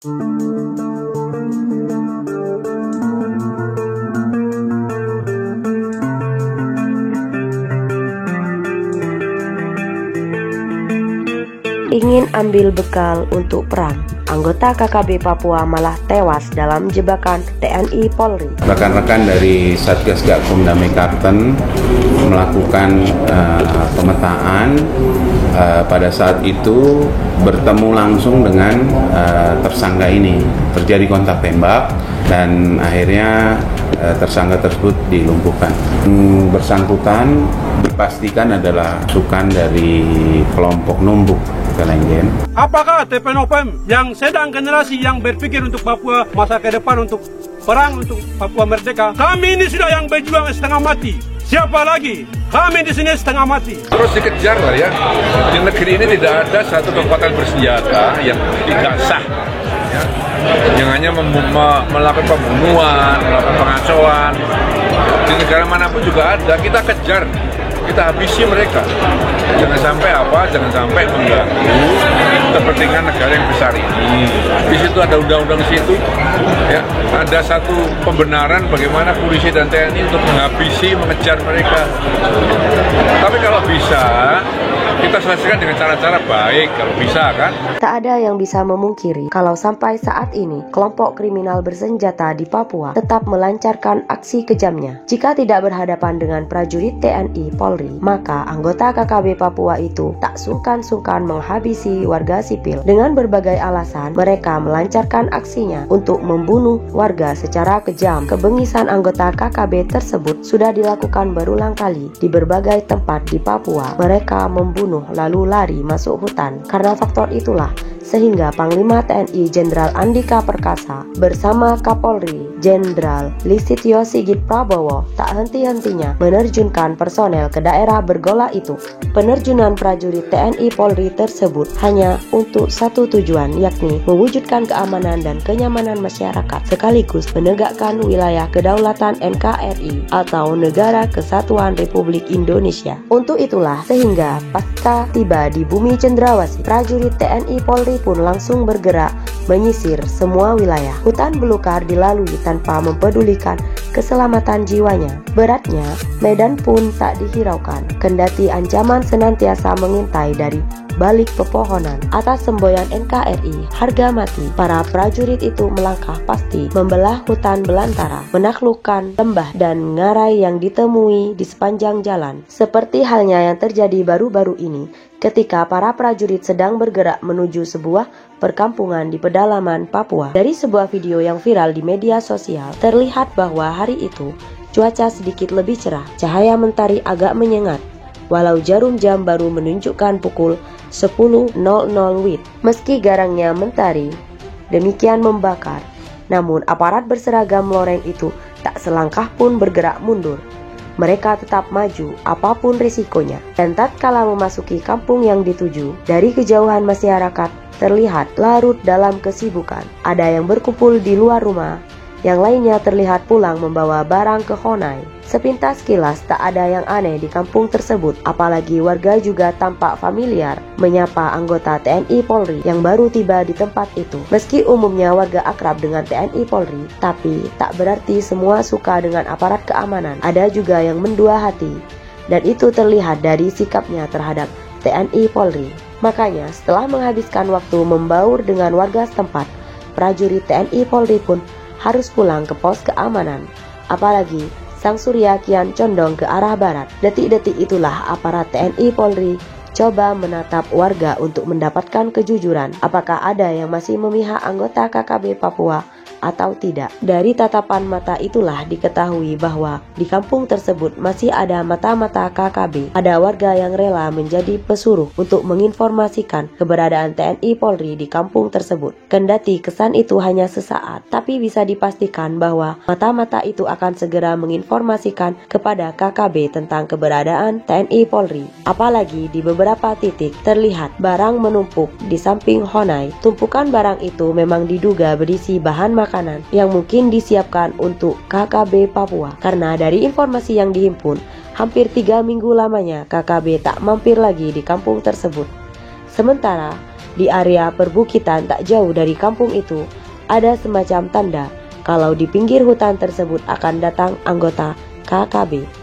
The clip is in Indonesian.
Ingin ambil bekal untuk perang, anggota KKB Papua malah tewas dalam jebakan TNI Polri. Rekan-rekan dari Satgas Gakum Damai Karten melakukan pemetaan. Pada saat itu bertemu langsung dengan tersangka ini, terjadi kontak tembak dan akhirnya tersangka tersebut dilumpuhkan. Bersangkutan dipastikan adalah pasukan dari kelompok Numbuk Kelenggen. Apakah TPNOPM yang sedang generasi yang berpikir untuk Papua masa ke depan, untuk perang untuk Papua merdeka? Kami ini sudah yang berjuang setengah mati. Siapa lagi? Kami di sini setengah mati. Terus dikejar lah ya. Di negeri ini tidak ada satu kekuatan bersenjata yang tidak sah, ya, yang hanya melakukan pembunuhan, melakukan pengacauan. Di negara manapun juga ada. Kita kejar, kita habisi mereka. Jangan sampai jangan sampai mengganggu kepentingan negara yang besar ini. Di situ ada undang-undang situ, ya, ada satu pembenaran bagaimana polisi dan TNI untuk menghabisi, mengejar mereka. Tapi kalau bisa, kita selesaikan dengan cara-cara baik, kalau bisa kan. Tak ada yang bisa memungkiri kalau sampai saat ini kelompok kriminal bersenjata di Papua tetap melancarkan aksi kejamnya. Jika tidak berhadapan dengan prajurit TNI Polri, maka anggota KKB Papua itu tak sungkan-sungkan menghabisi warga sipil. Dengan berbagai alasan, mereka melancarkan aksinya untuk membunuh warga secara kejam. Kebengisan anggota KKB tersebut sudah dilakukan berulang kali di berbagai tempat di Papua. Mereka membunuh lalu lari masuk hutan. Karena faktor itulah sehingga Panglima TNI Jenderal Andika Perkasa bersama Kapolri Jenderal Listio Sigit Prabowo tak henti-hentinya menerjunkan personel ke daerah bergolak itu. Penerjunan prajurit TNI Polri tersebut hanya untuk satu tujuan, yakni mewujudkan keamanan dan kenyamanan masyarakat sekaligus menegakkan wilayah kedaulatan NKRI atau Negara Kesatuan Republik Indonesia. Untuk itulah sehingga pasca tiba di bumi Cendrawasih, prajurit TNI Polri pun langsung bergerak menyisir semua wilayah. Hutan belukar dilalui tanpa mempedulikan keselamatan jiwanya. Beratnya, medan pun tak dihiraukan. Kendati ancaman senantiasa mengintai dari balik pepohonan. Atas semboyan NKRI, harga mati, para prajurit itu melangkah pasti membelah hutan belantara, menaklukkan lembah dan ngarai yang ditemui di sepanjang jalan. Seperti halnya yang terjadi baru-baru ini, ketika para prajurit sedang bergerak menuju sebuah perkampungan di pedalaman Papua. Dari sebuah video yang viral di media sosial, terlihat bahwa hari itu cuaca sedikit lebih cerah, cahaya mentari agak menyengat, walau jarum jam baru menunjukkan pukul 10.00 WIB. Meski garangnya mentari demikian membakar, namun aparat berseragam loreng itu tak selangkah pun bergerak mundur. Mereka tetap maju apapun risikonya. Dan tatkala memasuki kampung yang dituju, dari kejauhan masyarakat terlihat larut dalam kesibukan. Ada yang berkumpul di luar rumah, yang lainnya terlihat pulang membawa barang ke Honai. Sepintas kilas tak ada yang aneh di kampung tersebut, apalagi warga juga tampak familiar menyapa anggota TNI Polri yang baru tiba di tempat itu. Meski umumnya warga akrab dengan TNI Polri, tapi tak berarti semua suka dengan aparat keamanan. Ada juga yang mendua hati, dan itu terlihat dari sikapnya terhadap TNI Polri. Makanya setelah menghabiskan waktu membaur dengan warga setempat, prajurit TNI Polri pun harus pulang ke pos keamanan. Apalagi sang surya kian condong ke arah barat. Detik-detik itulah aparat TNI Polri coba menatap warga untuk mendapatkan kejujuran. Apakah ada yang masih memihak anggota KKB Papua atau tidak? Dari tatapan mata itulah diketahui bahwa di kampung tersebut masih ada mata-mata KKB. Ada warga yang rela menjadi pesuruh untuk menginformasikan keberadaan TNI Polri di kampung tersebut. Kendati kesan itu hanya sesaat, tapi bisa dipastikan bahwa mata-mata itu akan segera menginformasikan kepada KKB tentang keberadaan TNI Polri. Apalagi di beberapa titik terlihat barang menumpuk di samping Honai. Tumpukan barang itu memang diduga berisi bahan makanan yang mungkin disiapkan untuk KKB Papua. Karena dari informasi yang dihimpun, hampir 3 minggu lamanya KKB tak mampir lagi di kampung tersebut. Sementara Di area perbukitan tak jauh dari kampung itu, ada semacam tanda kalau di pinggir hutan tersebut akan datang anggota KKB.